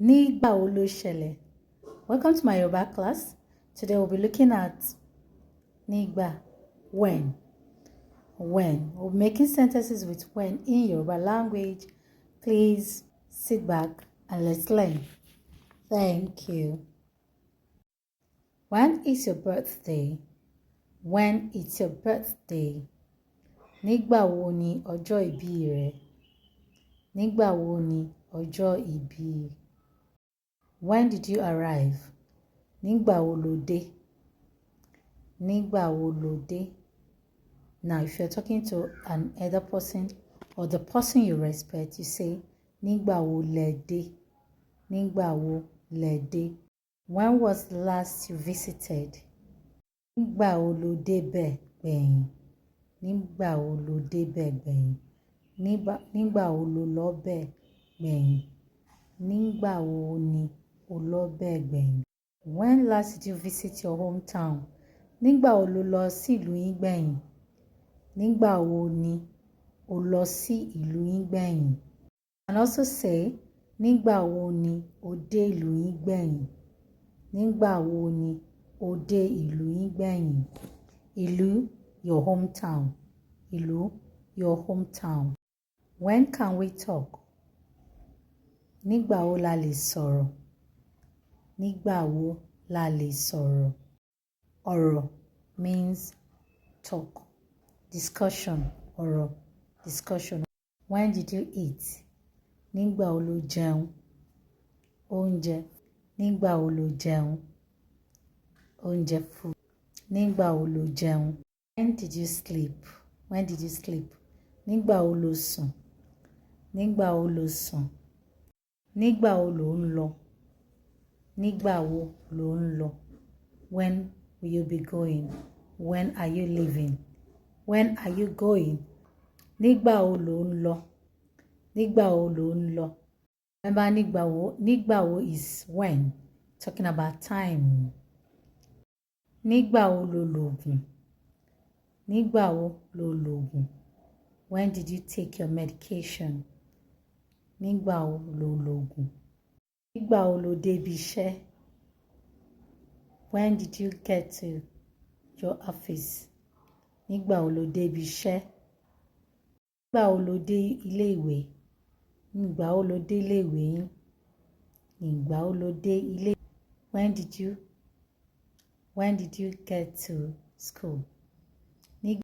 Nígbà wo ló ṣẹlẹ̀? Welcome to my Yoruba class. Today we'll be looking at nígbà, when. When. We'll be making sentences with when in Yoruba language. Please sit back and let's learn. Thank you. When is your birthday? When is your birthday? Nígbà wo ni ọjọ́ ìbí rẹ? Nígbà wo ni ọjọ́ ìbí? When did you arrive? Nígbà wo lo dé? Nígbà wo lo dé? Now, if you're talking to an elder person or the person you respect, you say, Nígbà wo lẹ dé? Nígbà wo lẹ dé? When was the last you visited? Nígbà wo lo débẹ̀ gbẹ̀yìn? Nígbà wo lo débẹ̀ gbẹ̀yìn? Nígbà wo lo lọ́bẹ̀ gbẹ̀yìn? Nígbà wo ni o lọ́bẹ̀ gbẹ̀yìn? When last did you visit your hometown? Nígbà wo lo lọ sí ìlú yín gbẹ̀yìn? Nígbà wo ni o lọ sí ìlú yín gbẹ̀yìn? And also say, nígbà wo ni o dé ìlú yín gbẹ̀yìn? Nígbà wo ni o dé ìlú yín gbẹ̀yìn? Ìlú, your hometown. Ìlú, your hometown. When can we talk? Nígbà wo la lè sọ̀rọ̀? Nígbà wo la lè sọ̀rọ̀? Ọ̀rọ̀ means talk. Discussion, ọ̀rọ̀, discussion. When did you eat? Nígbà wo lo jẹun? Oúnjẹ. Nígbà wo lo jẹun? Oúnjẹ, food. Nígbà wo lo jẹun? When did you sleep? When did you sleep? Nígbà wo lo sùn? Nígbà wo lo sùn? Nígbà wo lo ń lọ? Nígbà wo lo ń lọ? When will you be going? When are you leaving? When are you going? Nígbà wo lo ń lọ? Nígbà wo lo ń lọ? Remember, nígbà wo is when, talking about time. Nígbà wo lo lògùn? Nígbà wo lo lògùn? When did you take your medication? Nígbà wo lo lògùn? Nígbà wo lo dé ibi iṣẹ́? When did you get to your office? Nígbà wo lo dé ibi iṣẹ́? Nígbà wo lo dé ilé ìwé? Nígbà wo lo dé ilé ìwé yín? Nígbà wo lo dé ilé? When did you get to school?